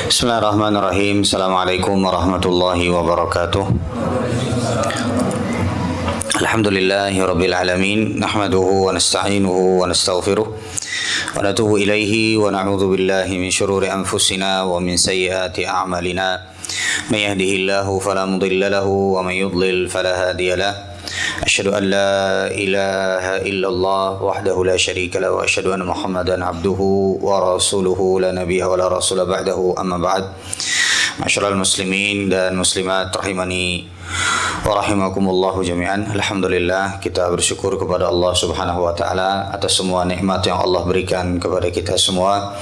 Bismillahirrahmanirrahim. Assalamualaikum warahmatullahi wabarakatuh. Alhamdulillahirabbil alamin. Nahmaduhu wa nasta'inuhu wa nastaghfiruh wa natubu ilaihi wa na'udzu billahi min syururi anfusina wa min sayyiati a'malina. May yahdihillahu fala mudilla lahu wa may yudlil fala hadiya lahu. أشهد أن لا إله إلا الله وحده لا شريك له وأشهد أن محمدا عبده ورسوله لا نبي ولا رسول بعده أما بعد معاشر المسلمين dan muslimat rahimani wa rahimakumullahu jami'an. Alhamdulillah, kita bersyukur kepada Allah Subhanahu wa taala atas semua nikmat yang Allah berikan kepada kita semua.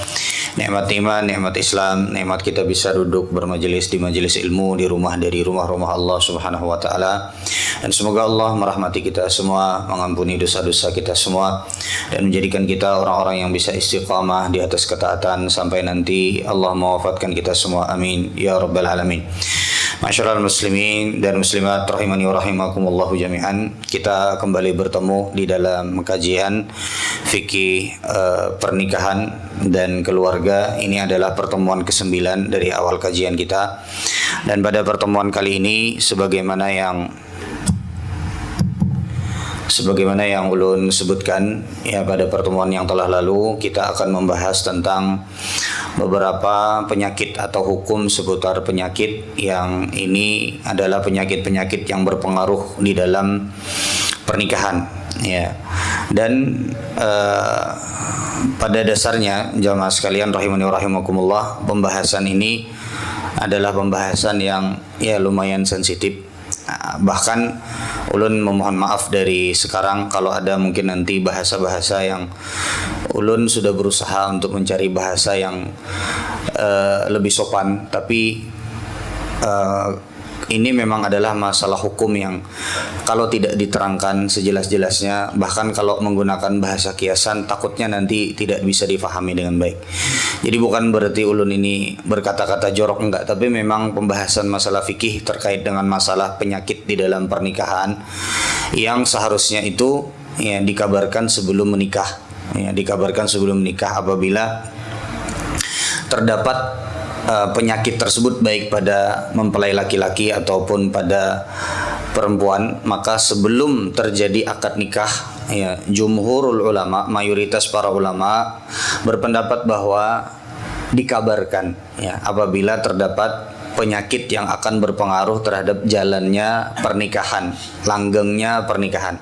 Nikmat iman, nikmat Islam, nikmat kita bisa duduk bermajelis di majelis ilmu di rumah dari rumah-rumah Allah Subhanahu wa taala. Dan semoga Allah merahmati kita semua, mengampuni dosa-dosa kita semua dan menjadikan kita orang-orang yang bisa istiqamah di atas ketaatan sampai nanti Allah mewafatkan kita semua. Amin ya rabbal alamin. Masyarul muslimin dan muslimat rahimani wa rahimakumullah jami'an. Kita kembali bertemu di dalam kajian fikih pernikahan dan keluarga. Ini adalah pertemuan ke-9 dari awal kajian kita. Dan pada pertemuan kali ini sebagaimana yang ulun sebutkan ya pada pertemuan yang telah lalu, kita akan membahas tentang beberapa penyakit atau hukum seputar penyakit yang ini adalah penyakit-penyakit yang berpengaruh di dalam pernikahan ya. Dan pada dasarnya jamaah sekalian rahimani wa rahimakumullah, pembahasan ini adalah pembahasan yang ya lumayan sensitif. Bahkan ulun memohon maaf dari sekarang kalau ada mungkin nanti bahasa-bahasa yang ulun sudah berusaha untuk mencari bahasa yang lebih sopan, tapi ini memang adalah masalah hukum yang kalau tidak diterangkan sejelas-jelasnya, bahkan kalau menggunakan bahasa kiasan, takutnya nanti tidak bisa difahami dengan baik. Jadi bukan berarti ulun ini berkata-kata jorok, enggak, tapi memang pembahasan masalah fikih terkait dengan masalah penyakit di dalam pernikahan yang seharusnya itu ya dikabarkan sebelum menikah. Ya, dikabarkan sebelum menikah apabila terdapat penyakit tersebut baik pada mempelai laki-laki ataupun pada perempuan, maka sebelum terjadi akad nikah ya, jumhurul ulama, mayoritas para ulama berpendapat bahwa dikabarkan ya apabila terdapat penyakit yang akan berpengaruh terhadap jalannya pernikahan, langgengnya pernikahan.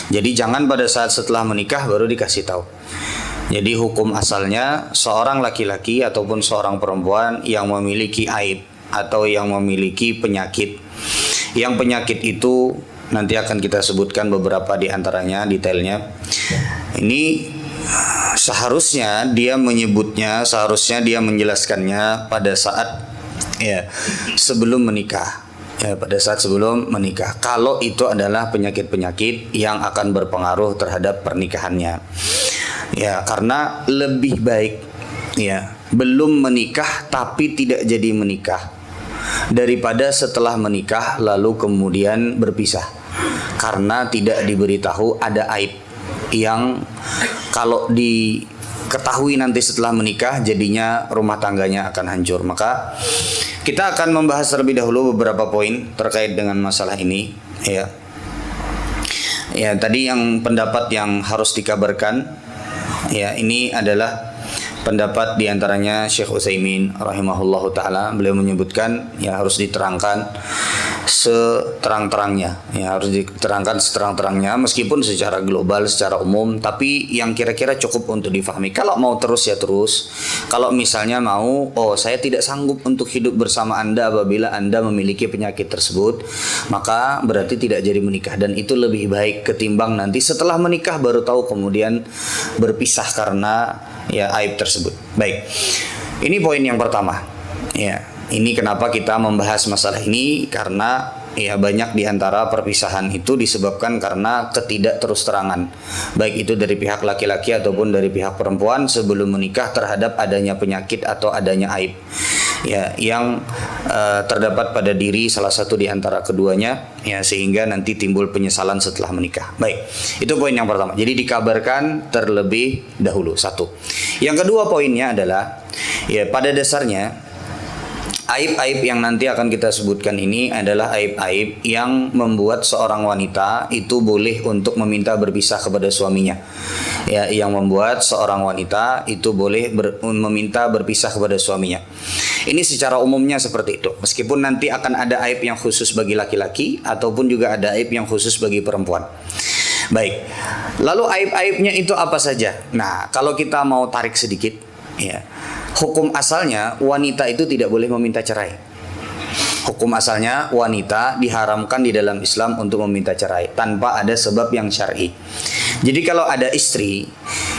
Jadi jangan pada saat setelah menikah baru dikasih tahu. Jadi hukum asalnya seorang laki-laki ataupun seorang perempuan yang memiliki aib atau yang memiliki penyakit, yang penyakit itu nanti akan kita sebutkan beberapa di antaranya detailnya. Ini seharusnya dia menyebutnya, seharusnya dia menjelaskannya pada saat ya sebelum menikah. Ya, pada saat sebelum menikah. Kalau itu adalah penyakit-penyakit yang akan berpengaruh terhadap pernikahannya. Ya, karena lebih baik ya belum menikah tapi tidak jadi menikah daripada setelah menikah lalu kemudian berpisah karena tidak diberitahu ada aib yang kalau diketahui nanti setelah menikah jadinya rumah tangganya akan hancur. Maka kita akan membahas terlebih dahulu beberapa poin terkait dengan masalah ini ya. Ya, tadi yang pendapat yang harus dikabarkan ya, ini adalah pendapat diantaranya Syekh Utsaimin rahimahullahu taala. Beliau menyebutkan ya harus diterangkan seterang-terangnya, ya harus diterangkan seterang-terangnya meskipun secara global, secara umum, tapi yang kira-kira cukup untuk difahami. Kalau mau terus ya terus. Kalau misalnya mau, oh saya tidak sanggup untuk hidup bersama Anda apabila Anda memiliki penyakit tersebut, maka berarti tidak jadi menikah, dan itu lebih baik ketimbang nanti setelah menikah baru tahu kemudian berpisah karena ya aib tersebut. Baik, ini poin yang pertama. Ya, ini kenapa kita membahas masalah ini, karena ya banyak di antara perpisahan itu disebabkan karena ketidakterusterangan, baik itu dari pihak laki-laki ataupun dari pihak perempuan sebelum menikah terhadap adanya penyakit atau adanya aib ya yang terdapat pada diri salah satu di antara keduanya ya, sehingga nanti timbul penyesalan setelah menikah. Baik, itu poin yang pertama. Jadi dikabarkan terlebih dahulu, satu. Yang kedua poinnya adalah ya pada dasarnya Aib-aib yang nanti akan kita sebutkan ini adalah aib-aib yang membuat seorang wanita itu boleh untuk meminta berpisah kepada suaminya. Ya, yang membuat seorang wanita itu boleh meminta berpisah kepada suaminya. Ini secara umumnya seperti itu. Meskipun nanti akan ada aib yang khusus bagi laki-laki ataupun juga ada aib yang khusus bagi perempuan. Baik. Lalu aib-aibnya itu apa saja? Nah, kalau kita mau tarik sedikit, ya. Hukum asalnya wanita itu tidak boleh meminta cerai. Hukum asalnya wanita diharamkan di dalam Islam untuk meminta cerai tanpa ada sebab yang syar'i. Jadi kalau ada istri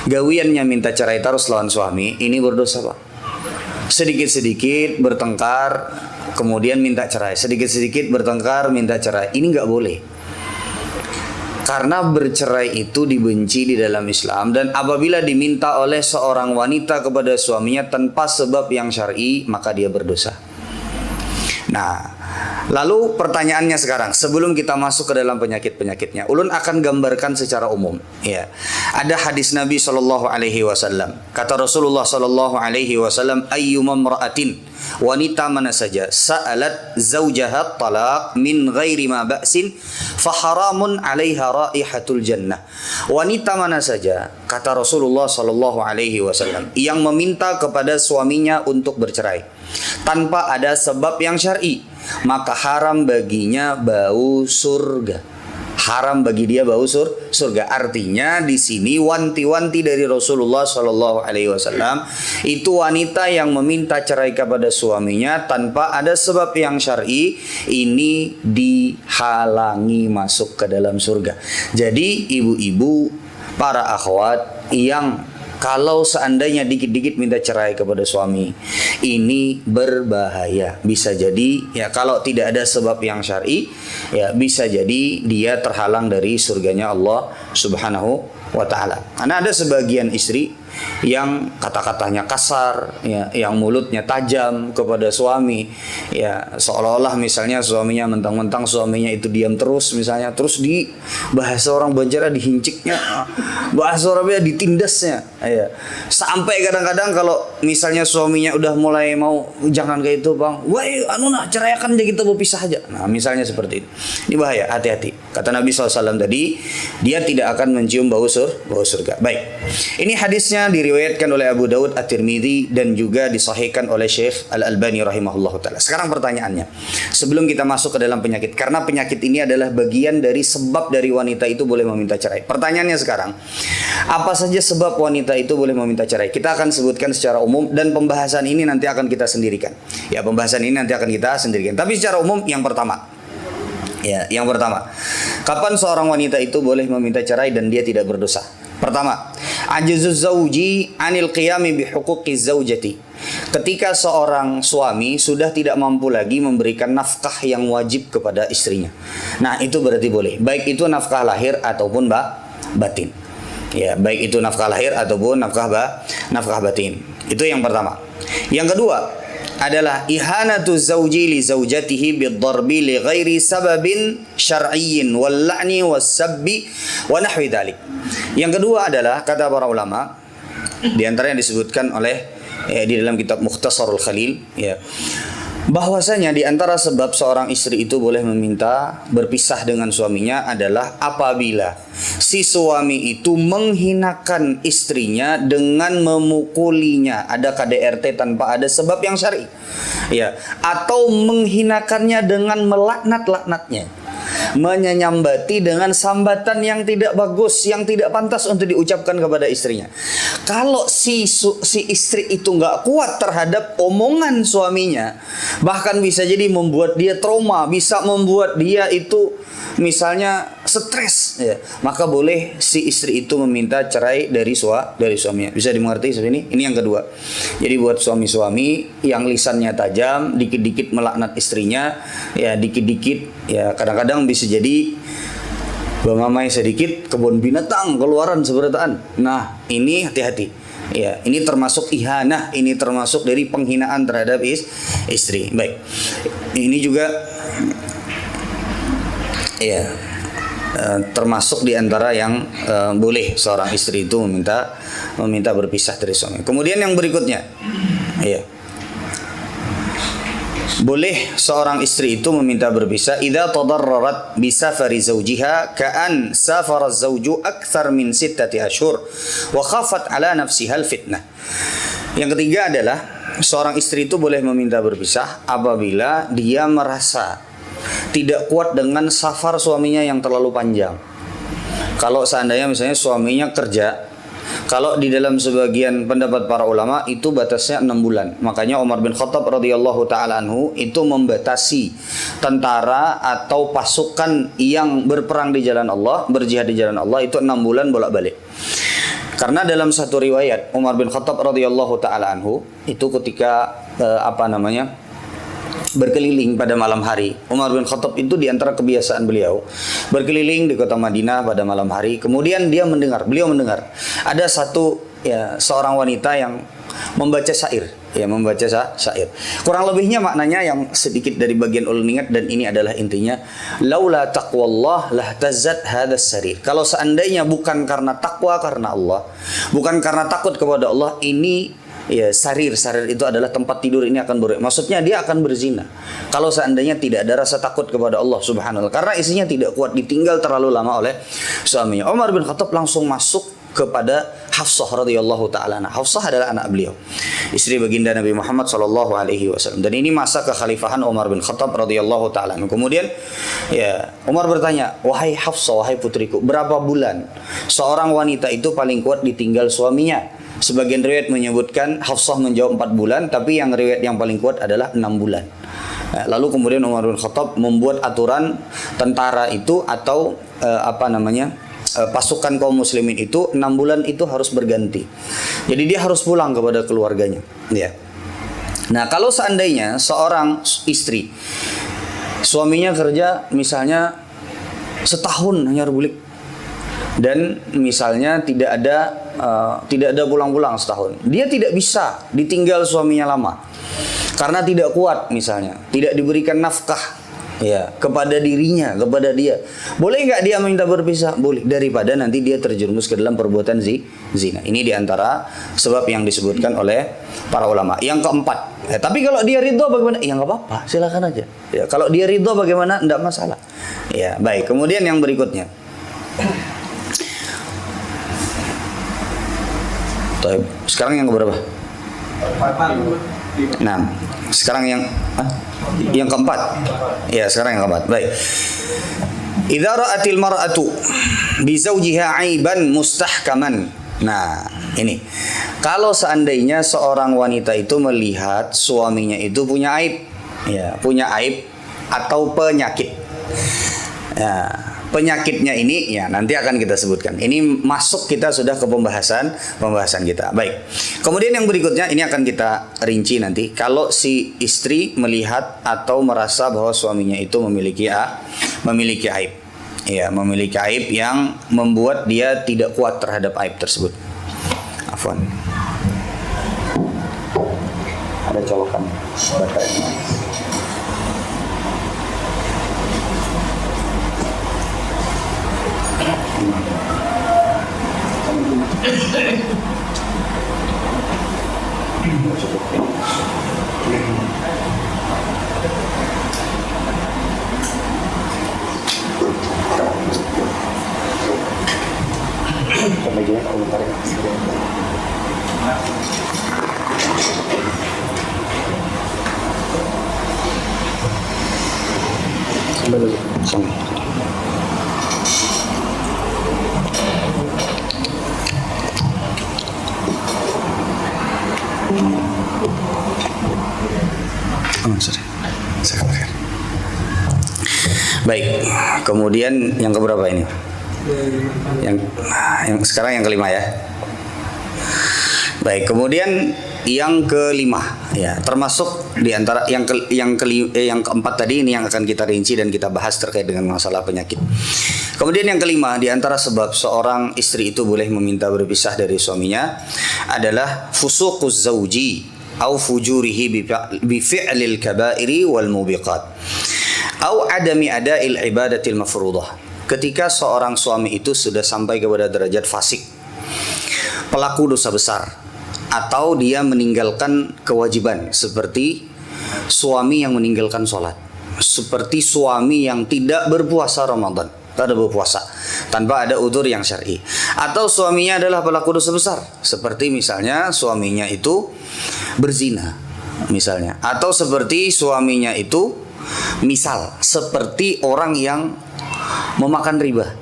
gawiannya minta cerai terus lawan suami, ini berdosa, Pak. Sedikit-sedikit bertengkar kemudian minta cerai, sedikit-sedikit bertengkar minta cerai. Ini nggak boleh. Karena bercerai itu dibenci di dalam Islam, dan apabila diminta oleh seorang wanita kepada suaminya tanpa sebab yang syar'i, maka dia berdosa. Nah, lalu pertanyaannya sekarang, sebelum kita masuk ke dalam penyakit-penyakitnya, ulun akan gambarkan secara umum. Ya, ada hadis Nabi SAW. Kata Rasulullah SAW, ayyuma imra'atin, wanita mana saja, sa'alat zawjaha talaq min ghairi ma ba'sin, faharamun 'alaiha raihatul jannah. Wanita mana saja, kata Rasulullah SAW, yang meminta kepada suaminya untuk bercerai tanpa ada sebab yang syar'i, maka haram baginya bau surga. Haram bagi dia bau surga. Artinya di sini wanti-wanti dari Rasulullah SAW itu wanita yang meminta cerai kepada suaminya tanpa ada sebab yang syar'i, ini dihalangi masuk ke dalam surga. Jadi ibu-ibu, para akhwat yang kalau seandainya dikit-dikit minta cerai kepada suami, ini berbahaya. Bisa jadi ya kalau tidak ada sebab yang syar'i, ya bisa jadi dia terhalang dari surganya Allah Subhanahu wa taala. Karena ada sebagian istri yang kata-katanya kasar, ya, yang mulutnya tajam kepada suami, ya, seolah-olah misalnya suaminya mentang-mentang suaminya itu diam terus, misalnya terus di bahasa orang Banjar dihinciknya, bahasa Arabnya ditindasnya, ya. Sampai kadang-kadang kalau misalnya suaminya udah mulai mau, jangan kayak itu bang, wah anu nak ceraikan aja kita berpisah aja, nah misalnya seperti ini bahaya, hati-hati. Kata Nabi SAW tadi, dia tidak akan mencium bau surga. Baik, ini hadisnya diriwayatkan oleh Abu Daud, At-Tirmidzi, dan juga disahihkan oleh Syekh Al-Albani rahimahullah ta'ala. Sekarang pertanyaannya, sebelum kita masuk ke dalam penyakit, karena penyakit ini adalah bagian dari sebab dari wanita itu boleh meminta cerai. Pertanyaannya sekarang, apa saja sebab wanita itu boleh meminta cerai? Kita akan sebutkan secara umum, dan pembahasan ini nanti akan kita sendirikan. Ya, pembahasan ini nanti akan kita sendirikan. Tapi secara umum, yang pertama, kapan seorang wanita itu boleh meminta cerai dan dia tidak berdosa? Pertama, ajzuz zauji anil qiyami bihuquqi zaujati. Ketika seorang suami sudah tidak mampu lagi memberikan nafkah yang wajib kepada istrinya. Nah, itu berarti boleh. Baik itu nafkah lahir ataupun batin. Ya, baik itu nafkah lahir ataupun nafkah batin. Itu yang pertama. Yang kedua adalah ihanatu zauji li zaujatihi bid-darbi li ghairi sababin syar'iyyin wal la'ni was sabbi wa nahwi dzalik. Yang kedua adalah kata para ulama, di antara yang disebutkan oleh di dalam kitab Mukhtasarul Khalil, ya, bahwasanya di antara sebab seorang istri itu boleh meminta berpisah dengan suaminya adalah apabila si suami itu menghinakan istrinya dengan memukulinya, ada KDRT tanpa ada sebab yang syar'i, ya, atau menghinakannya dengan melaknat-laknatnya, menyambati dengan sambatan yang tidak bagus, yang tidak pantas untuk diucapkan kepada istrinya. Kalau si istri itu nggak kuat terhadap omongan suaminya, bahkan bisa jadi membuat dia trauma, bisa membuat dia itu misalnya stres, ya, maka boleh si istri itu meminta cerai dari suaminya. Bisa dimengerti seperti ini? Ini yang kedua. Jadi buat suami-suami yang lisannya tajam, dikit-dikit melaknat istrinya, ya dikit-dikit, ya kadang-kadang bisa jadi bangamai sedikit kebun binatang keluaran seberataan. Nah, ini hati-hati. Ya, ini termasuk ihanah, ini termasuk dari penghinaan terhadap istri. Baik. Ini juga ya termasuk di antara yang boleh seorang istri itu meminta berpisah dari suami. Kemudian yang berikutnya, ya, Boleh seorang istri itu meminta berpisah idza tadarrarat bi safari zawjiha ka'an safara zawju akthar min 6 ashhur wa khafat ala nafsiha al-fitnah. Yang ketiga adalah seorang istri itu boleh meminta berpisah apabila dia merasa tidak kuat dengan safar suaminya yang terlalu panjang. Kalau seandainya misalnya suaminya kerja, kalau di dalam sebagian pendapat para ulama itu batasnya 6 bulan. Makanya Umar bin Khattab radhiyallahu taala anhu itu membatasi tentara atau pasukan yang berperang di jalan Allah, berjihad di jalan Allah itu 6 bulan bolak-balik. Karena dalam satu riwayat Umar bin Khattab radhiyallahu taala anhu itu ketika berkeliling pada malam hari. Umar bin Khattab itu di antara kebiasaan beliau berkeliling di kota Madinah pada malam hari. Kemudian beliau mendengar ada seorang wanita yang membaca syair, membaca syair. Kurang lebihnya maknanya yang sedikit dari bagian ulun ingat dan ini adalah intinya, laula taqwallah lahtazzat hadas sarir. Kalau seandainya bukan karena takwa karena Allah, bukan karena takut kepada Allah, ini sarir itu adalah tempat tidur ini akan maksudnya dia akan berzina kalau seandainya tidak ada rasa takut kepada Allah Subhanahu wa taala, karena isinya tidak kuat ditinggal terlalu lama oleh suaminya. Umar bin Khattab langsung masuk kepada Hafsah radhiyallahu taala. Hafsah adalah anak beliau, istri baginda Nabi Muhammad sallallahu alaihi wasallam, dan ini masa kekhalifahan Umar bin Khattab radhiyallahu taala. Kemudian Umar bertanya, "Wahai Hafsah, wahai putriku, berapa bulan seorang wanita itu paling kuat ditinggal suaminya?" Sebagian riwayat menyebutkan Hafsah menjawab 4 bulan, tapi yang riwayat yang paling kuat adalah 6 bulan. Lalu kemudian Umar bin Khattab membuat aturan tentara itu atau pasukan kaum muslimin itu 6 bulan itu harus berganti. Jadi dia harus pulang kepada keluarganya. Nah, kalau seandainya seorang istri suaminya kerja misalnya setahun hanya rebulik, dan misalnya tidak ada pulang-pulang setahun, dia tidak bisa ditinggal suaminya lama karena tidak kuat, misalnya tidak diberikan nafkah kepada dirinya, kepada dia. Boleh nggak dia minta berpisah? Boleh, daripada nanti dia terjerumus ke dalam perbuatan zina. Ini diantara sebab yang disebutkan oleh para ulama. Yang keempat, tapi kalau dia ridho bagaimana? Ya nggak apa-apa, silakan aja. Kalau dia ridho bagaimana? Nggak masalah. Baik. Kemudian yang berikutnya. Sekarang yang keberapa? Nah, sekarang yang keempat. Sekarang yang keempat. Baik. Idza ra'atil mar'atu bi zawjiha 'aiban mustahkaman. Nah, ini. Kalau seandainya seorang wanita itu melihat suaminya itu punya aib, punya aib atau penyakit. Penyakitnya ini nanti akan kita sebutkan. Ini masuk kita sudah ke pembahasan kita. Baik. Kemudian yang berikutnya ini akan kita rinci nanti. Kalau si istri melihat atau merasa bahwa suaminya itu memiliki aib. Memiliki aib yang membuat dia tidak kuat terhadap aib tersebut. Afwan. Ada colokan baterainya. Baik, kemudian yang keberapa ini? Yang sekarang yang kelima ya. Baik, kemudian yang kelima termasuk di antara yang keempat tadi ini yang akan kita rinci dan kita bahas terkait dengan masalah penyakit. Kemudian yang kelima di antara sebab seorang istri itu boleh meminta berpisah dari suaminya adalah fusuquz zauji au fujurihi bi fi'lil kaba'iri wal mubiqat au adami ada'il ibadatil mafruḍah. Ketika seorang suami itu sudah sampai kepada derajat fasik, pelaku dosa besar, atau dia meninggalkan kewajiban seperti suami yang meninggalkan sholat, seperti suami yang tidak berpuasa Ramadan, tidak berpuasa tanpa ada udzur yang syar'i, atau suaminya adalah pelaku dosa besar, seperti misalnya suaminya itu berzina misalnya, atau seperti suaminya itu misal seperti orang yang memakan riba,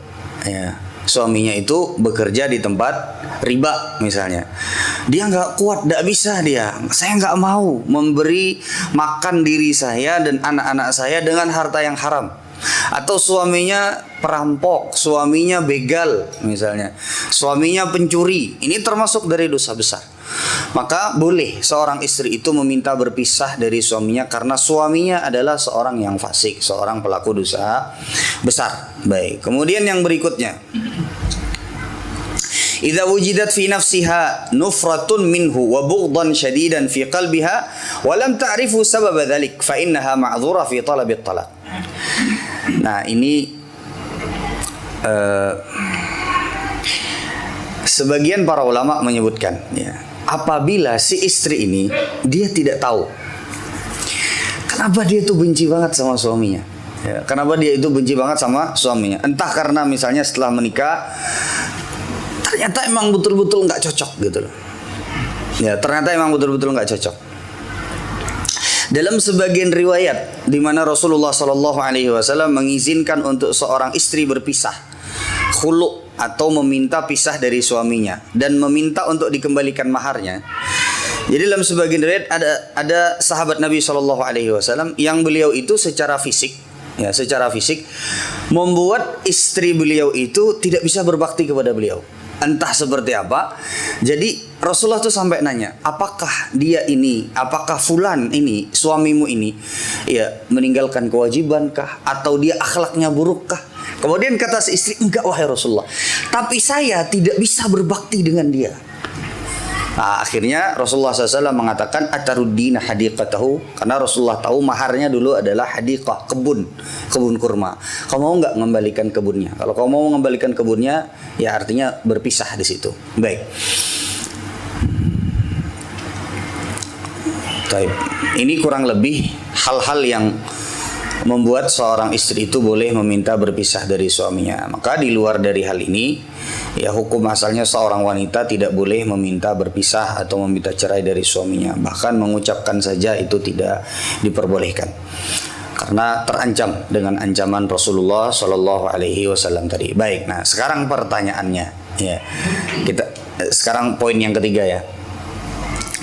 ya, suaminya itu bekerja di tempat riba misalnya, dia nggak kuat, nggak bisa dia, saya nggak mau memberi makan diri saya dan anak-anak saya dengan harta yang haram. Atau suaminya perampok, suaminya begal misalnya, suaminya pencuri, ini termasuk dari dosa besar. Maka boleh seorang istri itu meminta berpisah dari suaminya karena suaminya adalah seorang yang fasik, seorang pelaku dosa besar. Baik, kemudian yang berikutnya, idza wujidat fi nafsiha nufratun minhu wa bughdan shadidan fi qalbiha wa lam ta'rifu sabab dhalik fa innaha ma'dzura fi talab at-talaq. Nah, ini sebagian para ulama menyebutkan, ya, apabila si istri ini dia tidak tahu kenapa dia itu benci banget sama suaminya, ya, kenapa dia itu benci banget sama suaminya, entah karena misalnya setelah menikah ternyata emang betul-betul nggak cocok gitu loh, ya, ternyata emang betul-betul nggak cocok. Dalam sebagian riwayat di mana Rasulullah Shallallahu Alaihi Wasallam mengizinkan untuk seorang istri berpisah, khulu atau meminta pisah dari suaminya dan meminta untuk dikembalikan maharnya. Jadi dalam sebagian riwayat ada sahabat Nabi Shallallahu Alaihi Wasallam yang beliau itu secara fisik, ya, secara fisik membuat istri beliau itu tidak bisa berbakti kepada beliau. Entah seperti apa. Jadi Rasulullah tuh sampai nanya, apakah dia ini, apakah fulan ini, suamimu ini, ya, meninggalkan kewajibankah, atau dia akhlaknya burukkah? Kemudian kata si istri, enggak wahai Rasulullah, tapi saya tidak bisa berbakti dengan dia. Nah, akhirnya Rasulullah SAW mengatakan ataruddina hadiqatahu, karena Rasulullah tahu maharnya dulu adalah hadiqah, kebun kurma. Kamu mau nggak mengembalikan kebunnya? Kalau kamu mau mengembalikan kebunnya, ya artinya berpisah di situ. Baik. Baik. Ini kurang lebih hal-hal yang membuat seorang istri itu boleh meminta berpisah dari suaminya. Maka di luar dari hal ini, ya, hukum asalnya seorang wanita tidak boleh meminta berpisah atau meminta cerai dari suaminya. Bahkan mengucapkan saja itu tidak diperbolehkan, karena terancam dengan ancaman Rasulullah Shallallahu Alaihi Wasallam tadi. Baik, nah sekarang pertanyaannya, ya, kita sekarang poin yang ketiga, ya.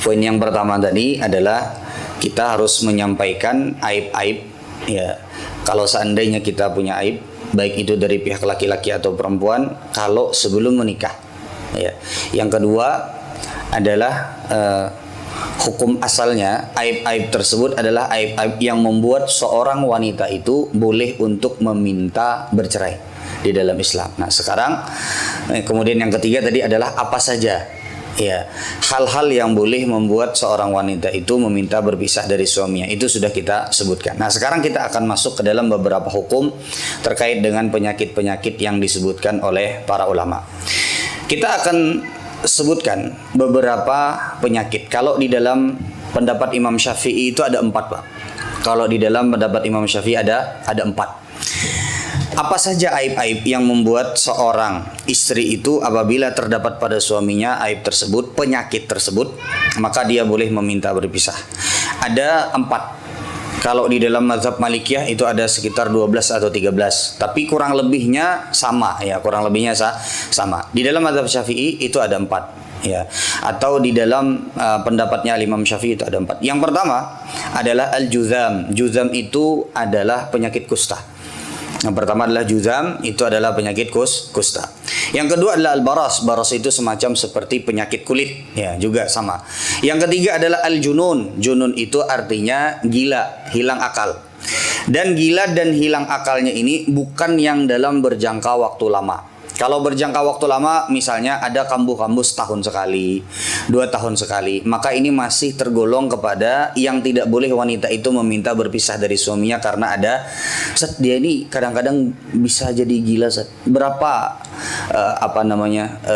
Poin yang pertama tadi adalah kita harus menyampaikan aib-aib, ya, kalau seandainya kita punya aib, baik itu dari pihak laki-laki atau perempuan, kalau sebelum menikah, ya. Yang kedua adalah hukum asalnya aib-aib tersebut adalah aib-aib yang membuat seorang wanita itu boleh untuk meminta bercerai di dalam Islam. Nah sekarang kemudian yang ketiga tadi adalah apa saja, ya, hal-hal yang boleh membuat seorang wanita itu meminta berpisah dari suaminya, itu sudah kita sebutkan. Nah sekarang kita akan masuk ke dalam beberapa hukum terkait dengan penyakit-penyakit yang disebutkan oleh para ulama. Kita akan sebutkan beberapa penyakit. Kalau di dalam pendapat Imam Syafi'i itu ada 4, Pak. Kalau di dalam pendapat Imam Syafi'i ada 4. Apa saja aib-aib yang membuat seorang istri itu apabila terdapat pada suaminya aib tersebut, penyakit tersebut, maka dia boleh meminta berpisah. Ada 4. Kalau di dalam mazhab Malikiyah itu ada sekitar 12 atau 13, tapi kurang lebihnya sama, ya, kurang lebihnya sama. Di dalam mazhab Syafi'i itu ada 4, ya, atau di dalam pendapatnya Imam Syafi'i itu ada 4. Yang pertama adalah al-juzam. Juzam itu adalah penyakit kusta. Yang pertama adalah juzam, itu adalah penyakit kusta. Yang kedua adalah al-baras. Baras itu semacam seperti penyakit kulit, ya, juga sama. Yang ketiga adalah al-junun. Junun itu artinya gila, hilang akal. Dan gila dan hilang akalnya ini bukan yang dalam berjangka waktu lama. Kalau berjangka waktu lama, misalnya ada kambuh-kambuh setahun sekali, 2 tahun sekali, maka ini masih tergolong kepada yang tidak boleh wanita itu meminta berpisah dari suaminya karena ada, Ustaz, dia ini kadang-kadang bisa jadi gila, Ustaz. Berapa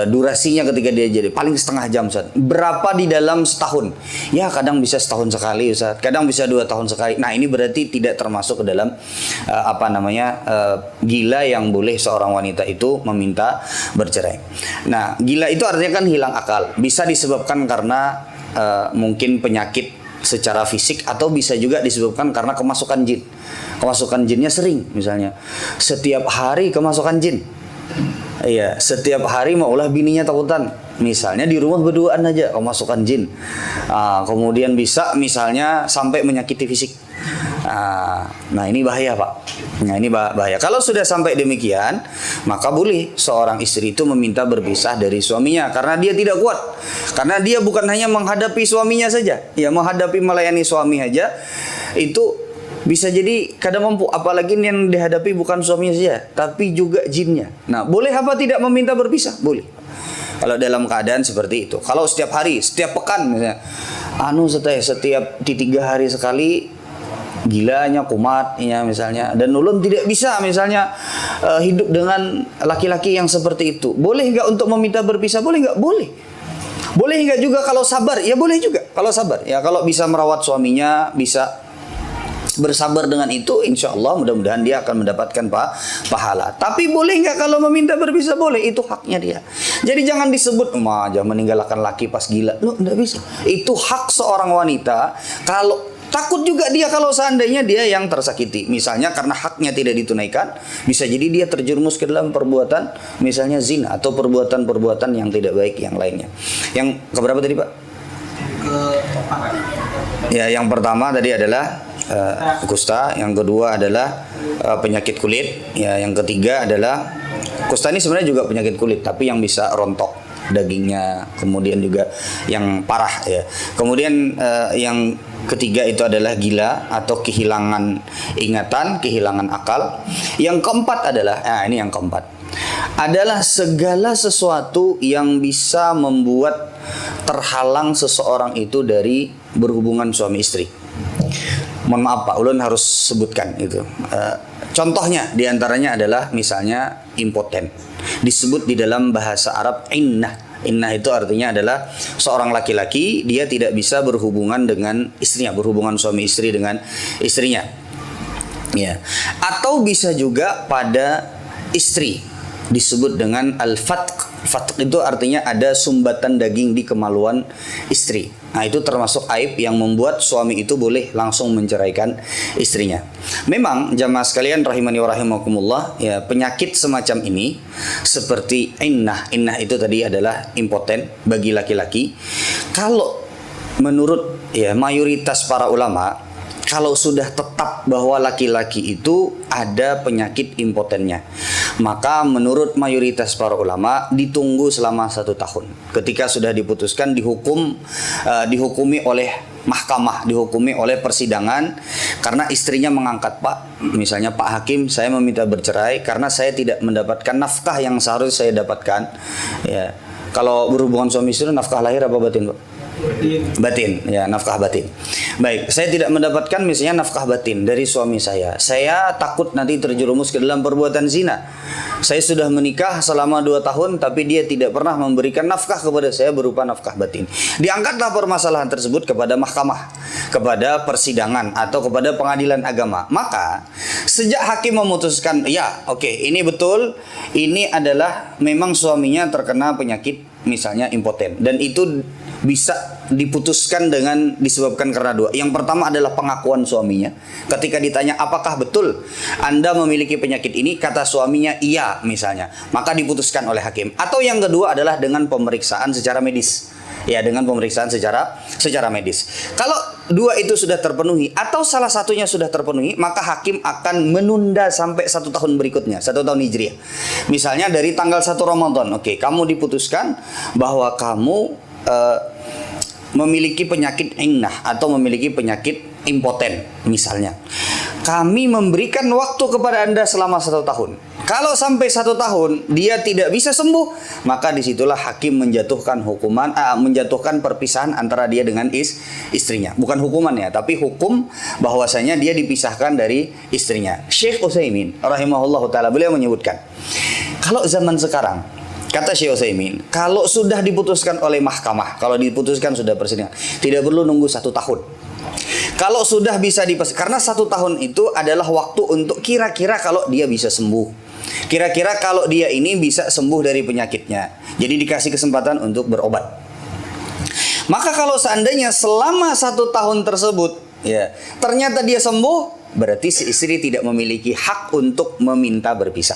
durasinya ketika dia jadi? Paling setengah jam, Ustaz. Berapa di dalam setahun? Ya kadang bisa setahun sekali, Ustaz. Kadang bisa 2 tahun sekali. Nah ini berarti tidak termasuk ke dalam gila yang boleh seorang wanita itu meminta bercerai. Nah, gila itu artinya kan hilang akal. Bisa disebabkan karena mungkin penyakit secara fisik atau bisa juga disebabkan karena kemasukan jin. Kemasukan jinnya sering, misalnya setiap hari kemasukan jin. Iya, setiap hari maulah bininya takutan. Misalnya di rumah berduaan aja kemasukan jin. Kemudian bisa misalnya sampai menyakiti fisik. Nah ini bahaya, Pak. Nah ini bahaya. Kalau sudah sampai demikian, maka boleh seorang istri itu meminta berpisah dari suaminya karena dia tidak kuat. Karena dia bukan hanya menghadapi suaminya saja, ya menghadapi melayani suami aja itu bisa jadi kadang mampu, apalagi yang dihadapi bukan suaminya saja, tapi juga jinnya. Nah, boleh apa tidak meminta berpisah? Boleh. Kalau dalam keadaan seperti itu. Kalau setiap hari, setiap pekan misalnya, setiap di 3 hari sekali gilanya kumat ya misalnya, dan ulun tidak bisa misalnya hidup dengan laki-laki yang seperti itu. Boleh nggak untuk meminta berpisah? Boleh nggak? Boleh. Boleh nggak juga kalau sabar? Ya boleh juga kalau sabar. Ya kalau bisa merawat suaminya, bisa bersabar dengan itu, insya Allah mudah-mudahan dia akan mendapatkan pahala. Tapi boleh nggak kalau meminta berpisah? Boleh, itu haknya dia. Jadi jangan disebut jangan meninggalkan laki pas gila. Loh, nggak bisa. Itu hak seorang wanita. Kalau takut juga dia kalau seandainya dia yang tersakiti, misalnya karena haknya tidak ditunaikan, bisa jadi dia terjerumus ke dalam perbuatan misalnya zina atau perbuatan-perbuatan yang tidak baik yang lainnya. Yang keberapa tadi, Pak? Ya, yang pertama tadi adalah kusta, yang kedua adalah penyakit kulit, ya yang ketiga adalah kusta ini sebenarnya juga penyakit kulit tapi yang bisa rontok dagingnya, kemudian juga yang parah ya. Kemudian yang ketiga itu adalah gila atau kehilangan ingatan, kehilangan akal. Yang keempat adalah ini yang keempat adalah segala sesuatu yang bisa membuat terhalang seseorang itu dari berhubungan suami istri. Mohon maaf Pak, ulun harus sebutkan itu. Contohnya diantaranya adalah misalnya impoten. Disebut di dalam bahasa Arab innah. Innah itu artinya adalah seorang laki-laki dia tidak bisa berhubungan dengan istrinya, berhubungan suami istri dengan istrinya. Ya. Atau bisa juga pada istri disebut dengan al-fatq. Fatq itu artinya ada sumbatan daging di kemaluan istri. Nah itu termasuk aib yang membuat suami itu boleh langsung menceraikan istrinya. Memang jamaah sekalian rahimani wa rahimakumullah, ya penyakit semacam ini seperti innah. Innah itu tadi adalah impoten bagi laki-laki. Kalau menurut mayoritas para ulama, kalau sudah tetap bahwa laki-laki itu ada penyakit impotennya, maka menurut mayoritas para ulama ditunggu selama 1 tahun. Ketika sudah diputuskan dihukumi oleh mahkamah, dihukumi oleh persidangan karena istrinya mengangkat, Pak, misalnya Pak Hakim, saya meminta bercerai karena saya tidak mendapatkan nafkah yang seharusnya saya dapatkan. Ya, kalau berhubungan suami istri nafkah lahir apa batin, Pak? Batin, ya nafkah batin. Baik, saya tidak mendapatkan misalnya nafkah batin dari suami saya. Saya takut nanti terjerumus ke dalam perbuatan zina. Saya sudah menikah selama 2 tahun, tapi dia tidak pernah memberikan nafkah kepada saya berupa nafkah batin. Diangkatlah permasalahan tersebut kepada mahkamah, kepada persidangan atau kepada pengadilan agama. Maka sejak hakim memutuskan, ini betul, ini adalah memang suaminya terkena penyakit misalnya impoten, dan itu bisa diputuskan dengan disebabkan karena 2. Yang pertama adalah pengakuan suaminya. Ketika ditanya apakah betul Anda memiliki penyakit ini, kata suaminya iya misalnya, maka diputuskan oleh hakim. Atau yang kedua adalah dengan pemeriksaan secara medis. Ya, dengan pemeriksaan secara medis. Kalau 2 itu sudah terpenuhi atau salah satunya sudah terpenuhi, maka hakim akan menunda sampai 1 tahun berikutnya, 1 tahun hijriah. Misalnya dari tanggal 1 Ramadan, kamu diputuskan bahwa kamu memiliki penyakit innah atau memiliki penyakit impoten misalnya. Kami memberikan waktu kepada Anda selama 1 tahun. Kalau sampai 1 tahun dia tidak bisa sembuh, maka disitulah hakim menjatuhkan menjatuhkan perpisahan antara dia dengan istrinya. Bukan hukuman ya, tapi hukum bahwasanya dia dipisahkan dari istrinya. Syekh Utsaimin rahimahullahu taala beliau menyebutkan, kalau zaman sekarang, kata Syekh Utsaimin, kalau sudah diputuskan oleh mahkamah, kalau diputuskan sudah persidangan, tidak perlu nunggu 1 tahun. Kalau sudah bisa karena 1 tahun itu adalah waktu untuk kira-kira kalau dia bisa sembuh. Kira-kira kalau dia ini bisa sembuh dari penyakitnya. Jadi dikasih kesempatan untuk berobat. Maka kalau seandainya selama 1 tahun tersebut, ya, ternyata dia sembuh, berarti si istri tidak memiliki hak untuk meminta berpisah.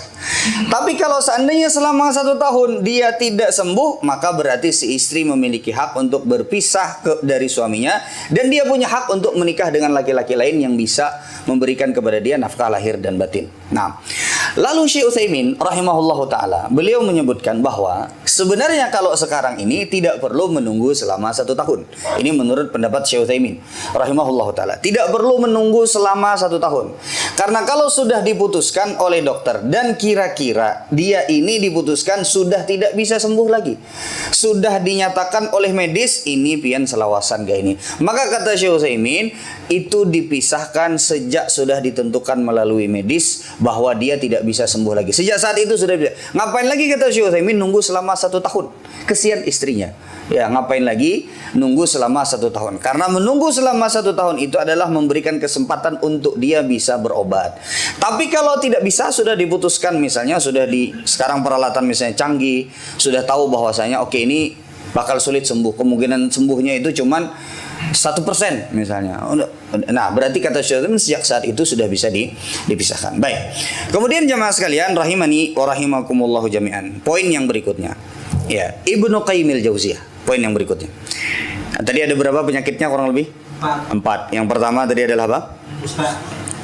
Tapi kalau seandainya selama 1 tahun dia tidak sembuh, maka berarti si istri memiliki hak untuk berpisah dari suaminya, dan dia punya hak untuk menikah dengan laki-laki lain yang bisa memberikan kepada dia nafkah lahir dan batin. Nah, lalu Syekh Utsaimin rahimahullahu taala beliau menyebutkan bahwa sebenarnya kalau sekarang ini tidak perlu menunggu selama 1 tahun. Ini menurut pendapat Syekh Utsaimin rahimahullahu taala. Tidak perlu menunggu selama 1 tahun. Karena kalau sudah diputuskan oleh dokter dan kira-kira dia ini diputuskan sudah tidak bisa sembuh lagi, sudah dinyatakan oleh medis ini pian selawasan gak ini, maka kata Syekh Utsaimin itu dipisahkan sejak sudah ditentukan melalui medis bahwa dia tidak bisa sembuh lagi. Sejak saat itu sudah bisa. Ngapain lagi kata Syekh Utsaimin nunggu selama 1 tahun? Kesian istrinya. Ya, ngapain lagi nunggu selama 1 tahun? Karena menunggu selama 1 tahun itu adalah memberikan kesempatan untuk dia bisa berobat. Tapi kalau tidak bisa, sudah diputuskan, misalnya sudah sekarang peralatan misalnya canggih, sudah tahu bahwasanya oke, ini bakal sulit sembuh, kemungkinan sembuhnya itu cuman 1% misalnya. Nah, berarti kata Syekh sejak saat itu sudah bisa dipisahkan. Baik. Kemudian jamaah sekalian rahimani wa rahimakumullahu jami'an. Poin yang berikutnya. Ya, Ibnu Qayyim al-Jauziyah. Poin yang berikutnya. Tadi ada berapa penyakitnya kurang lebih? 4. Yang pertama tadi adalah apa?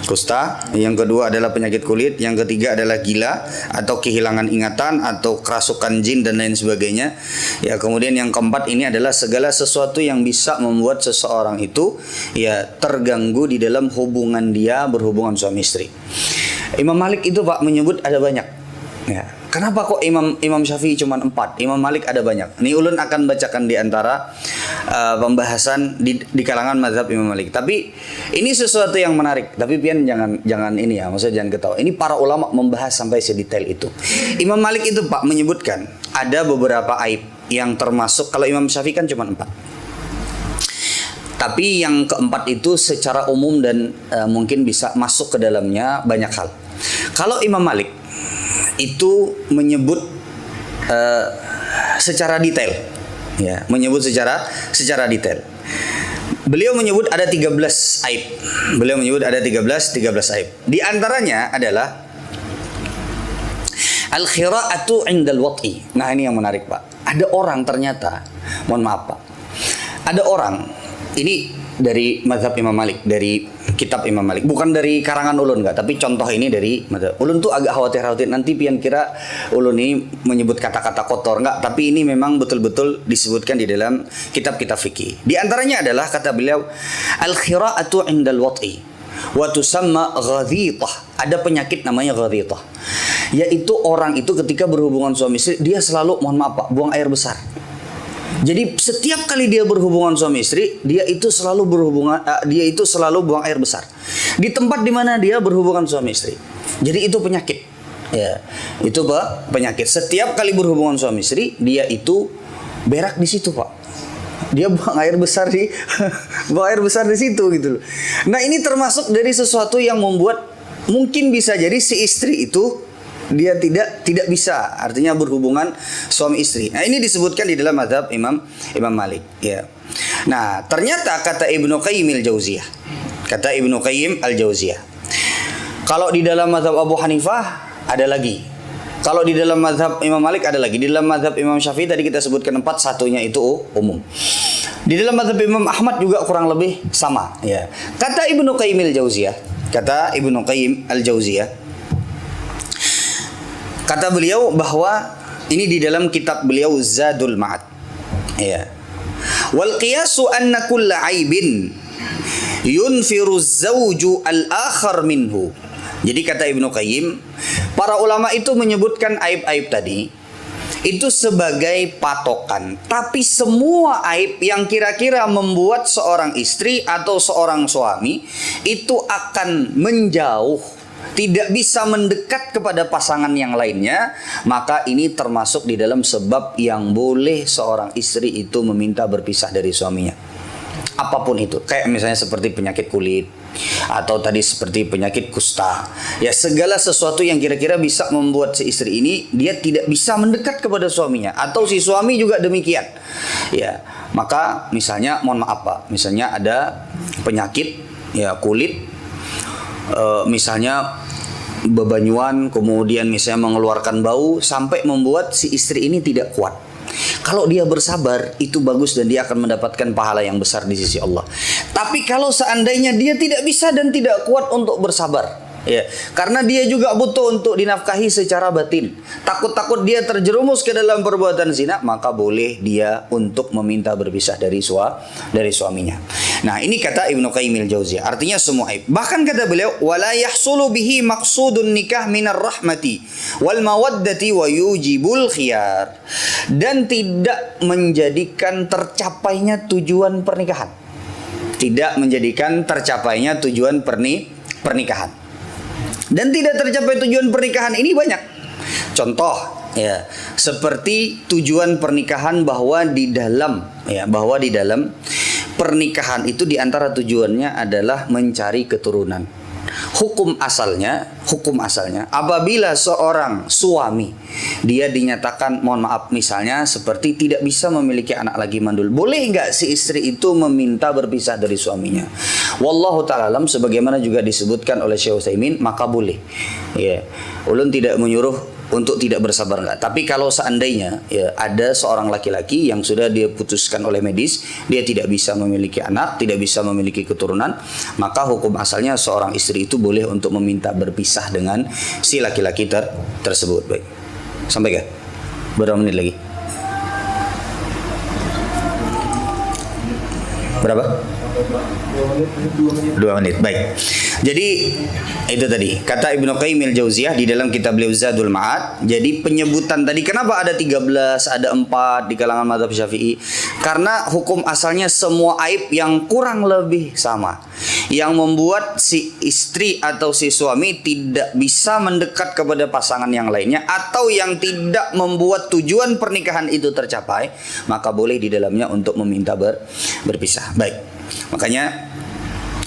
Kusta. Yang kedua adalah penyakit kulit. Yang ketiga adalah gila atau kehilangan ingatan atau kerasukan jin dan lain sebagainya. Ya, kemudian yang keempat ini adalah segala sesuatu yang bisa membuat seseorang itu ya terganggu di dalam hubungan dia berhubungan suami istri. Imam Malik itu Pak menyebut ada banyak. Ya. Kenapa kok Imam Syafi'i cuma 4? Imam Malik ada banyak. Ini ulun akan bacakan di antara pembahasan di kalangan mazhab Imam Malik. Tapi ini sesuatu yang menarik. Tapi pian jangan ini ya, maksudnya jangan ketawa. Ini para ulama membahas sampai sedetail itu. Imam Malik itu Pak menyebutkan ada beberapa aib yang termasuk, kalau Imam Syafi'i kan cuma 4. Tapi yang keempat itu secara umum dan mungkin bisa masuk ke dalamnya banyak hal. Kalau Imam Malik itu menyebut secara detail, ya, menyebut secara detail. Beliau menyebut ada 13 aib. Beliau menyebut ada 13 aib. Di antaranya adalah al-khira'atu 'indal wat'i. Nah, ini yang menarik, Pak. Ada orang ternyata, mohon maaf, Pak. Ada orang, ini dari mazhab Imam Malik, dari kitab Imam Malik, bukan dari karangan ulun enggak, tapi contoh ini dari mazhab. Ulun tuh agak khawatir nanti pian kira ulun ini menyebut kata-kata kotor, enggak, tapi ini memang betul-betul disebutkan di dalam kitab-kitab fikih. Di antaranya adalah kata beliau al-khira'atu 'indal wat'i wa tusamma ghadhithah. Ada penyakit namanya ghadhithah, yaitu orang itu ketika berhubungan suami istri dia selalu, mohon maaf Pak, buang air besar. Jadi setiap kali dia berhubungan suami istri, dia itu selalu buang air besar di tempat di mana dia berhubungan suami istri. Jadi itu penyakit. Ya, itu Pak, penyakit. Setiap kali berhubungan suami istri, dia itu berak di situ, Pak. Dia buang air besar di situ gitu loh. Nah, ini termasuk dari sesuatu yang membuat mungkin bisa jadi si istri itu dia tidak bisa, artinya berhubungan suami istri. Nah, ini disebutkan di dalam mazhab Imam Malik, ya. Nah, ternyata kata Ibnu Qayyim al-Jauziyah. Kata Ibnu Qayyim al-Jauziyah. Kalau di dalam mazhab Abu Hanifah ada lagi. Kalau di dalam mazhab Imam Malik ada lagi. Di dalam mazhab Imam Syafi'i tadi kita sebutkan 4, satunya itu umum. Di dalam mazhab Imam Ahmad juga kurang lebih sama, ya. Kata Ibnu Qayyim al-Jauziyah, kata beliau bahwa ini di dalam kitab beliau Zadul Ma'ad. Ya. Wal qiyasu anna kulla aibin yunfiru az-zawju al-akhar minhu. Jadi kata Ibnu Qayyim, Para ulama itu menyebutkan aib-aib tadi itu sebagai patokan. Tapi semua aib yang kira-kira membuat seorang istri atau seorang suami itu akan menjauh, tidak bisa mendekat kepada pasangan yang lainnya, maka ini termasuk di dalam sebab yang boleh seorang istri itu meminta berpisah dari suaminya. Apapun itu, kayak misalnya seperti penyakit kulit, atau tadi seperti penyakit kusta, ya segala sesuatu yang kira-kira bisa membuat si istri ini dia tidak bisa mendekat kepada suaminya, atau si suami juga demikian, ya maka misalnya mohon maaf Pak, misalnya ada penyakit ya kulit, misalnya bebanyuan, kemudian misalnya mengeluarkan bau sampai membuat si istri ini tidak kuat. Kalau dia bersabar itu bagus dan dia akan mendapatkan pahala yang besar di sisi Allah. Tapi kalau seandainya dia tidak bisa dan tidak kuat untuk bersabar, ya, karena dia juga butuh untuk dinafkahi secara batin, takut-takut dia terjerumus ke dalam perbuatan zina, maka boleh dia untuk meminta berpisah dari suaminya. Nah, ini kata Ibnu Qayyim al-Jauziyah, artinya semua aib. Bahkan kata beliau, wala yahsulu bihi maqsudun nikah minar rahmati wal mawaddati wa yujibul khiyar. Dan tidak menjadikan tercapainya tujuan pernikahan. Tidak menjadikan tercapainya tujuan pernikahan. Dan tidak tercapai tujuan pernikahan ini banyak. Contoh, ya, seperti tujuan pernikahan bahwa di dalam pernikahan itu diantara tujuannya adalah mencari keturunan. Hukum asalnya apabila seorang suami dia dinyatakan, mohon maaf, misalnya seperti tidak bisa memiliki anak lagi mandul, boleh nggak si istri itu meminta berpisah dari suaminya? Wallahu ta'ala alam, sebagaimana juga disebutkan oleh Syekh Utsaimin, maka boleh. Ya, ulun tidak menyuruh untuk tidak bersabar enggak. Tapi kalau seandainya ya ada seorang laki-laki yang sudah dia putuskan oleh medis, dia tidak bisa memiliki anak, tidak bisa memiliki keturunan, maka hukum asalnya seorang istri itu boleh untuk meminta berpisah dengan si laki-laki tersebut. Baik. Sampai ke? Berapa menit lagi? Berapa? 2 menit. Baik. Jadi itu tadi kata Ibnu Qayyim al-Jauziyah di dalam kitab beliau Zadul Ma'ad. Jadi penyebutan tadi kenapa ada 13, ada 4 di kalangan mazhab Syafi'i? Karena hukum asalnya semua aib yang kurang lebih sama, yang membuat si istri atau si suami tidak bisa mendekat kepada pasangan yang lainnya, atau yang tidak membuat tujuan pernikahan itu tercapai, maka boleh di dalamnya untuk meminta berpisah. Baik. Makanya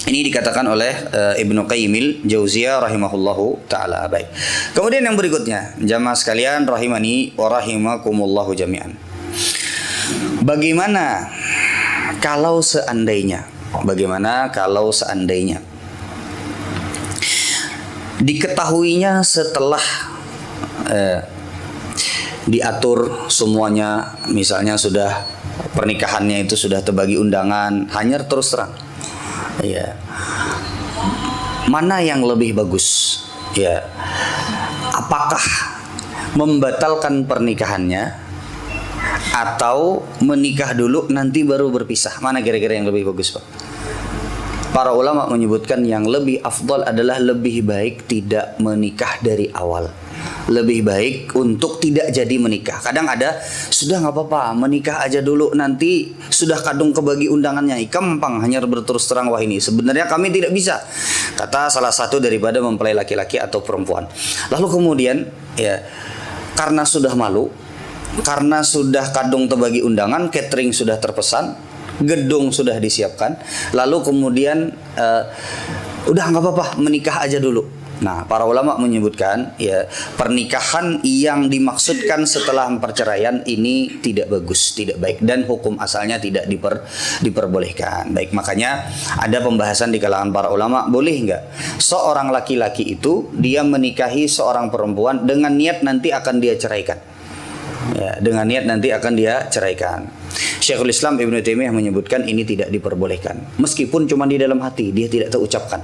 ini dikatakan oleh Ibnu Qayyim Jauziyah rahimahullahu taala. Baik. Kemudian yang berikutnya, jamaah sekalian rahimani wa rahimakumullahu jami'an. Bagaimana kalau seandainya diketahuinya setelah diatur semuanya, misalnya sudah pernikahannya itu sudah terbagi undangan, hanya terus terang, ya, mana yang lebih bagus, ya, apakah membatalkan pernikahannya atau menikah dulu nanti baru berpisah? Mana kira-kira yang lebih bagus, Pak? Para ulama menyebutkan yang lebih afdal adalah lebih baik tidak menikah dari awal. Lebih baik untuk tidak jadi menikah. Kadang ada, sudah nggak apa-apa, menikah aja dulu, nanti sudah kadung kebagi undangannya, gampang, hanya berterus terang, wah ini sebenarnya kami tidak bisa, kata salah satu daripada mempelai laki-laki atau perempuan. Lalu kemudian ya, karena sudah malu, karena sudah kadung terbagi undangan, catering sudah terpesan, gedung sudah disiapkan, lalu kemudian udah nggak apa-apa, menikah aja dulu. Nah, para ulama menyebutkan ya, pernikahan yang dimaksudkan setelah perceraian ini tidak bagus, tidak baik, dan hukum asalnya tidak diperbolehkan. Baik, makanya ada pembahasan di kalangan para ulama, boleh nggak seorang laki-laki itu dia menikahi seorang perempuan dengan niat nanti akan dia ceraikan. Ya, dengan niat nanti akan dia ceraikan. Syekhul Islam Ibnu Taimiyah menyebutkan ini tidak diperbolehkan. Meskipun cuma di dalam hati, dia tidak terucapkan.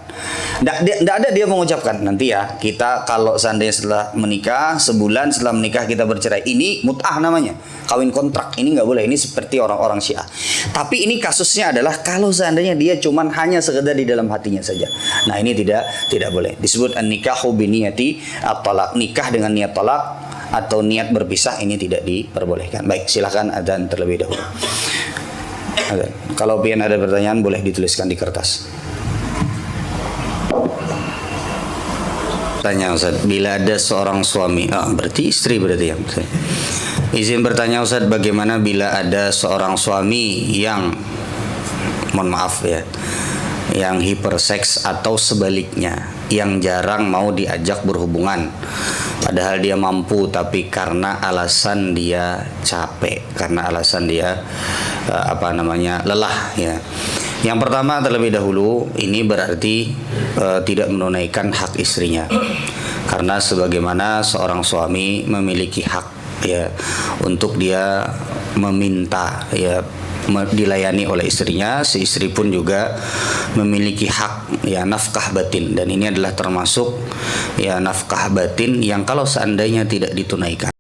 Tidak ada dia mengucapkan. Nanti ya, kita kalau seandainya setelah menikah, sebulan setelah menikah kita bercerai, ini mut'ah namanya, kawin kontrak. Ini nggak boleh. Ini seperti orang-orang Syiah. Tapi ini kasusnya adalah kalau seandainya dia cuma hanya sekedar di dalam hatinya saja. Nah, ini tidak boleh. Disebut an-nikahu biniyati at-talaq. Nikah dengan niat talak atau niat berpisah, ini tidak diperbolehkan. Baik, silakan adzan terlebih dahulu. Adzan. Kalau pian ada pertanyaan boleh dituliskan di kertas. Tanya Ustaz, bila ada seorang suami, berarti istri berarti ya. Izin bertanya Ustaz, bagaimana bila ada seorang suami yang, mohon maaf ya, yang hiperseks atau sebaliknya, yang jarang mau diajak berhubungan, padahal dia mampu, tapi karena alasan dia capek, karena alasan dia lelah ya. Yang pertama terlebih dahulu, ini berarti tidak menunaikan hak istrinya, karena sebagaimana seorang suami memiliki hak ya untuk dia meminta ya dilayani oleh istrinya, si istri pun juga memiliki hak ya nafkah batin, dan ini adalah termasuk ya nafkah batin yang kalau seandainya tidak ditunaikan